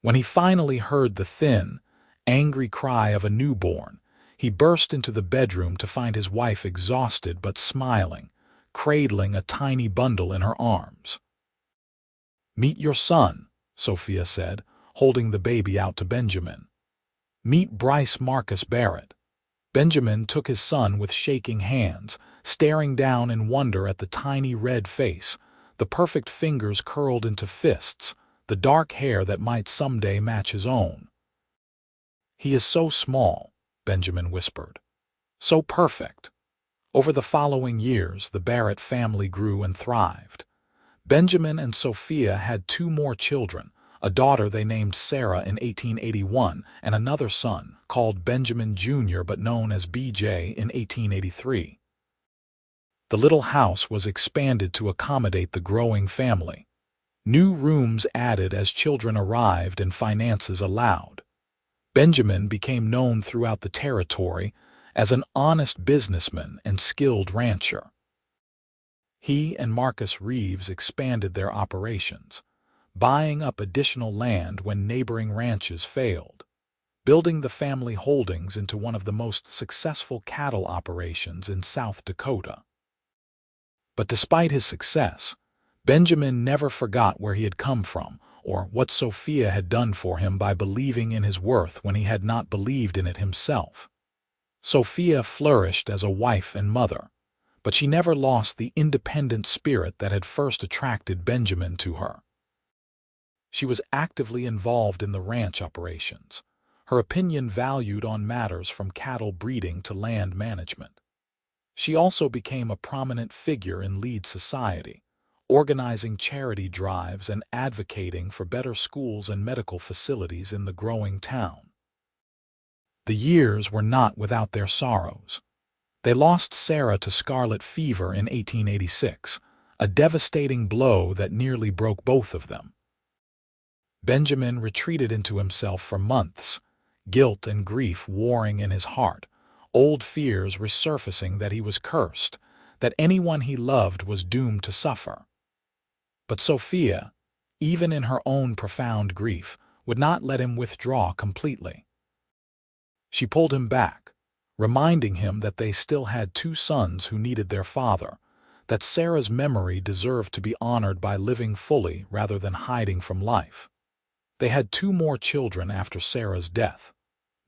When he finally heard the thin, angry cry of a newborn, he burst into the bedroom to find his wife exhausted but smiling, cradling a tiny bundle in her arms. "Meet your son," Sophia said, holding the baby out to Benjamin. "Meet Bryce Marcus Barrett." Benjamin took his son with shaking hands, staring down in wonder at the tiny red face, the perfect fingers curled into fists, the dark hair that might someday match his own. "He is so small," Benjamin whispered. "So perfect." Over the following years, the Barrett family grew and thrived. Benjamin and Sophia had two more children, a daughter they named Sarah in 1881 and another son, called Benjamin Jr. but known as BJ, in 1883. The little house was expanded to accommodate the growing family. New rooms added as children arrived and finances allowed. Benjamin became known throughout the territory as an honest businessman and skilled rancher. He and Marcus Reeves expanded their operations, buying up additional land when neighboring ranches failed, building the family holdings into one of the most successful cattle operations in South Dakota. But despite his success, Benjamin never forgot where he had come from or what Sophia had done for him by believing in his worth when he had not believed in it himself. Sophia flourished as a wife and mother, but she never lost the independent spirit that had first attracted Benjamin to her. She was actively involved in the ranch operations, her opinion valued on matters from cattle breeding to land management. She also became a prominent figure in Lead society, organizing charity drives and advocating for better schools and medical facilities in the growing town. The years were not without their sorrows. They lost Sarah to scarlet fever in 1886, a devastating blow that nearly broke both of them. Benjamin retreated into himself for months, guilt and grief warring in his heart, old fears resurfacing that he was cursed, that anyone he loved was doomed to suffer. But Sophia, even in her own profound grief, would not let him withdraw completely. She pulled him back, reminding him that they still had two sons who needed their father, that Sarah's memory deserved to be honored by living fully rather than hiding from life. They had two more children after Sarah's death.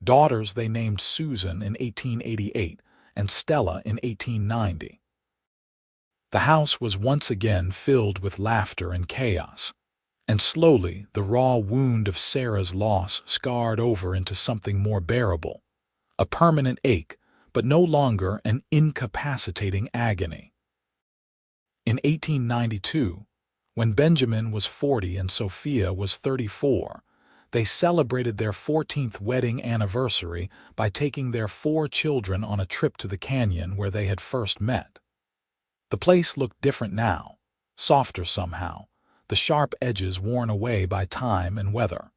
Daughters they named Susan in 1888 and Stella in 1890. The house was once again filled with laughter and chaos, and slowly the raw wound of Sarah's loss scarred over into something more bearable, a permanent ache, but no longer an incapacitating agony. In 1892, when Benjamin was 40 and Sophia was 34, they celebrated their 14th wedding anniversary by taking their 4 children on a trip to the canyon where they had first met. The place looked different now, softer somehow, the sharp edges worn away by time and weather.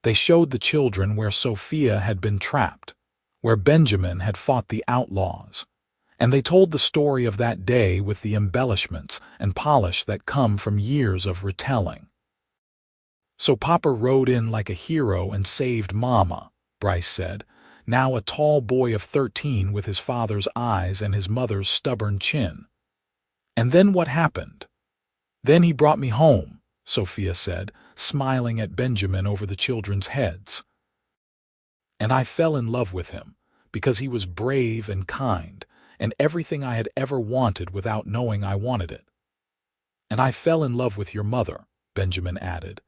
They showed the children where Sophia had been trapped, where Benjamin had fought the outlaws, and they told the story of that day with the embellishments and polish that come from years of retelling. "So Papa rode in like a hero and saved Mama," Bryce said, now a tall boy of 13 with his father's eyes and his mother's stubborn chin. "And then what happened?" "Then he brought me home," Sophia said, smiling at Benjamin over the children's heads. "And I fell in love with him, because he was brave and kind, and everything I had ever wanted without knowing I wanted it." "And I fell in love with your mother," Benjamin added,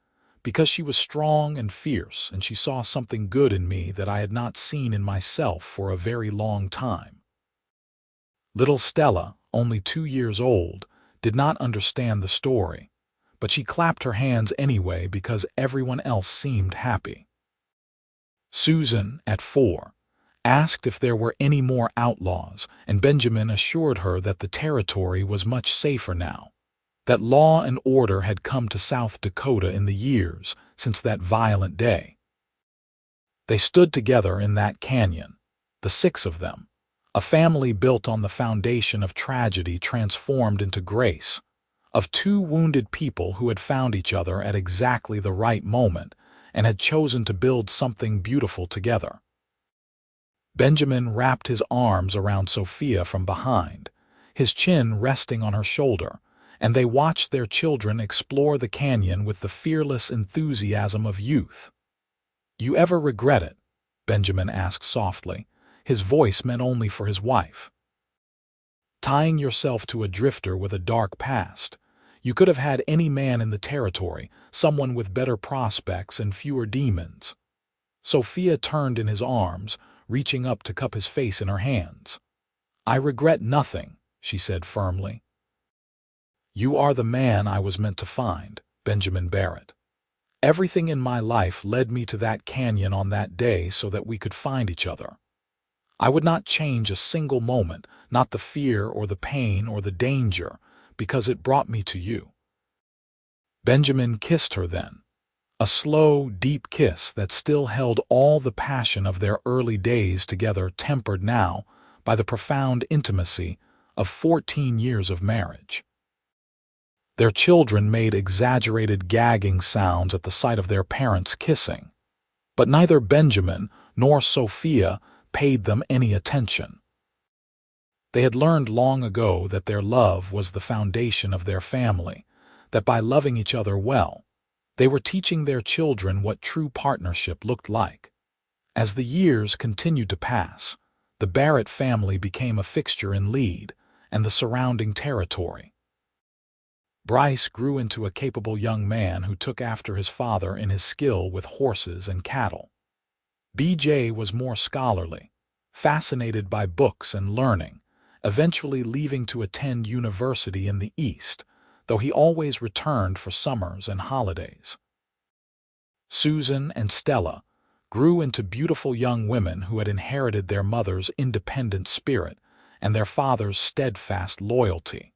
"because she was strong and fierce, and she saw something good in me that I had not seen in myself for a very long time." Little Stella, only 2 years old, did not understand the story, but she clapped her hands anyway because everyone else seemed happy. Susan, at 4, asked if there were any more outlaws, and Benjamin assured her that the territory was much safer now, that law and order had come to South Dakota in the years since that violent day. They stood together in that canyon, the 6 of them, a family built on the foundation of tragedy transformed into grace, of 2 wounded people who had found each other at exactly the right moment and had chosen to build something beautiful together. Benjamin wrapped his arms around Sophia from behind, his chin resting on her shoulder, and they watched their children explore the canyon with the fearless enthusiasm of youth. "You ever regret it?" Benjamin asked softly, his voice meant only for his wife. "Tying yourself to a drifter with a dark past. You could have had any man in the territory, someone with better prospects and fewer demons." Sophia turned in his arms, reaching up to cup his face in her hands. "I regret nothing," she said firmly. "You are the man I was meant to find, Benjamin Barrett. Everything in my life led me to that canyon on that day so that we could find each other. I would not change a single moment, not the fear or the pain or the danger, because it brought me to you." Benjamin kissed her then, a slow, deep kiss that still held all the passion of their early days together, tempered now by the profound intimacy of 14 years of marriage. Their children made exaggerated gagging sounds at the sight of their parents kissing, but neither Benjamin nor Sophia paid them any attention. They had learned long ago that their love was the foundation of their family, that by loving each other well, they were teaching their children what true partnership looked like. As the years continued to pass, the Barrett family became a fixture in Lead and the surrounding territory. Bryce grew into a capable young man who took after his father in his skill with horses and cattle. BJ was more scholarly, fascinated by books and learning, eventually leaving to attend university in the East, though he always returned for summers and holidays. Susan and Stella grew into beautiful young women who had inherited their mother's independent spirit and their father's steadfast loyalty.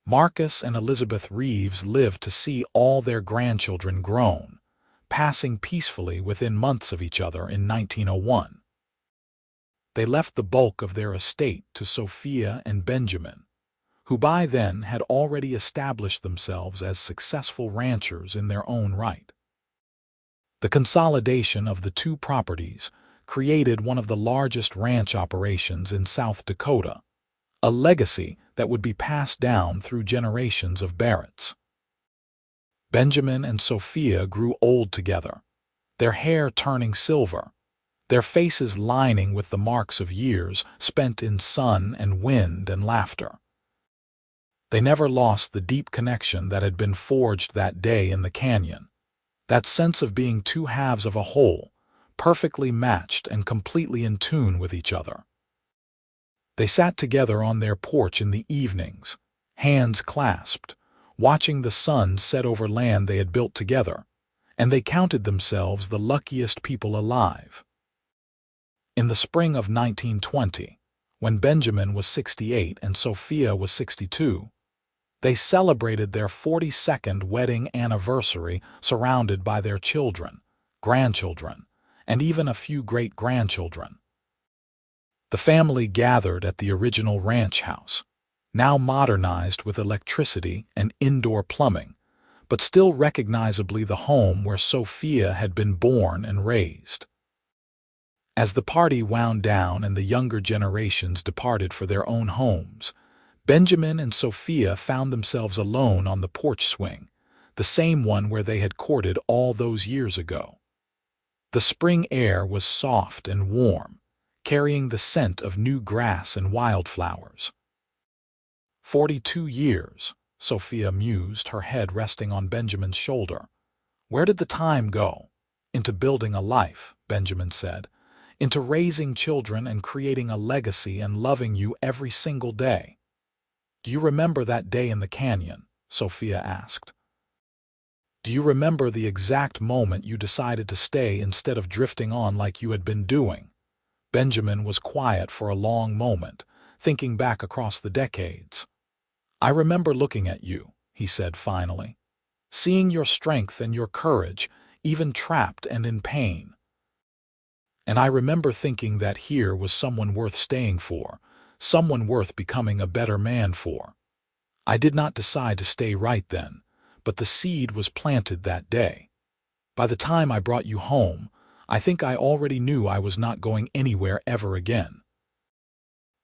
Marcus and Elizabeth Reeves lived to see all their grandchildren grown, passing peacefully within months of each other in 1901. They left the bulk of their estate to Sophia and Benjamin, who by then had already established themselves as successful ranchers in their own right. The consolidation of the 2 properties created one of the largest ranch operations in South Dakota, a legacy that would be passed down through generations of Barretts. Benjamin and Sophia grew old together, their hair turning silver, their faces lining with the marks of years spent in sun and wind and laughter. They never lost the deep connection that had been forged that day in the canyon, that sense of being two halves of a whole, perfectly matched and completely in tune with each other. They sat together on their porch in the evenings, hands clasped, watching the sun set over land they had built together, and they counted themselves the luckiest people alive. In the spring of 1920, when Benjamin was 68 and Sophia was 62, they celebrated their 42nd wedding anniversary surrounded by their children, grandchildren, and even a few great-grandchildren. The family gathered at the original ranch house, now modernized with electricity and indoor plumbing, but still recognizably the home where Sophia had been born and raised. As the party wound down and the younger generations departed for their own homes, Benjamin and Sophia found themselves alone on the porch swing, the same one where they had courted all those years ago. The spring air was soft and warm, carrying the scent of new grass and wildflowers. 42 years, Sophia mused, her head resting on Benjamin's shoulder. Where did the time go? Into building a life, Benjamin said, into raising children and creating a legacy and loving you every single day. Do you remember that day in the canyon? Sophia asked. Do you remember the exact moment you decided to stay instead of drifting on like you had been doing? Benjamin was quiet for a long moment, thinking back across the decades. I remember looking at you, he said finally, seeing your strength and your courage, even trapped and in pain. And I remember thinking that here was someone worth staying for, someone worth becoming a better man for. I did not decide to stay right then, but the seed was planted that day. By the time I brought you home, I think I already knew I was not going anywhere ever again.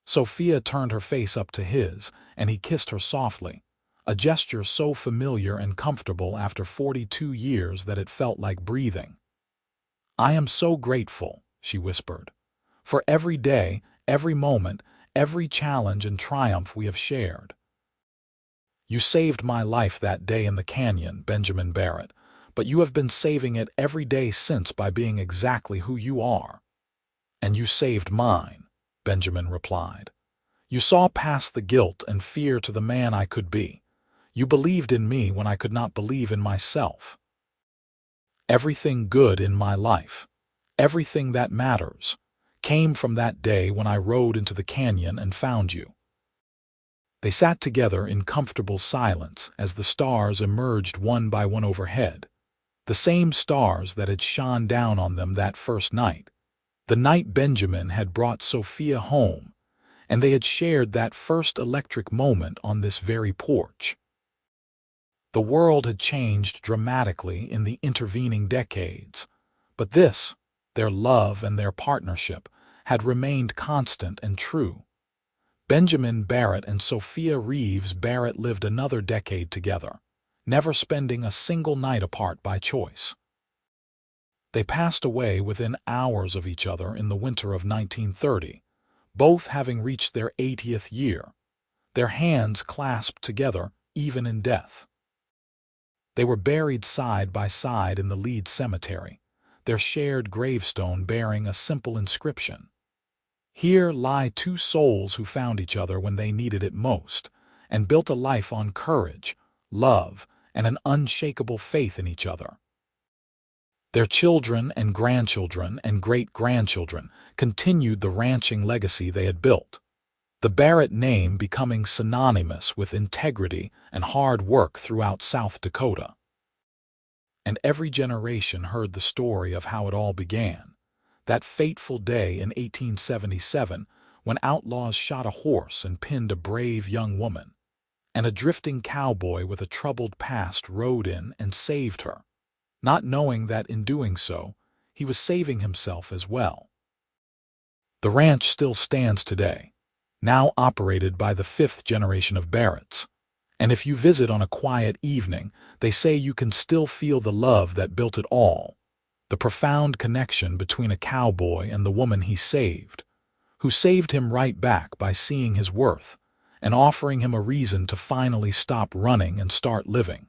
Sophia turned her face up to his, and he kissed her softly, a gesture so familiar and comfortable after 42 years that it felt like breathing. I am so grateful, she whispered, for every day, every moment, every challenge and triumph we have shared. You saved my life that day in the canyon, Benjamin Barrett, but you have been saving it every day since by being exactly who you are. And you saved mine, Benjamin replied. You saw past the guilt and fear to the man I could be. You believed in me when I could not believe in myself. Everything good in my life, everything that matters, came from that day when I rode into the canyon and found you. They sat together in comfortable silence as the stars emerged one by one overhead, the same stars that had shone down on them that first night, the night Benjamin had brought Sophia home, and they had shared that first electric moment on this very porch. The world had changed dramatically in the intervening decades, but this, their love and their partnership, had remained constant and true. Benjamin Barrett and Sophia Reeves Barrett lived another decade together, never spending a single night apart by choice. They passed away within hours of each other in the winter of 1930, both having reached their 80th year, their hands clasped together even in death. They were buried side by side in the Leeds cemetery, their shared gravestone bearing a simple inscription. Here lie two souls who found each other when they needed it most, and built a life on courage, love, and an unshakable faith in each other. Their children and grandchildren and great-grandchildren continued the ranching legacy they had built, the Barrett name becoming synonymous with integrity and hard work throughout South Dakota. And every generation heard the story of how it all began, that fateful day in 1877 when outlaws shot a horse and pinned a brave young woman, and a drifting cowboy with a troubled past rode in and saved her, not knowing that in doing so, he was saving himself as well. The ranch still stands today, now operated by the fifth generation of Barretts, And if you visit on a quiet evening, they say you can still feel the love that built it all, the profound connection between a cowboy and the woman he saved, who saved him right back by seeing his worth and offering him a reason to finally stop running and start living.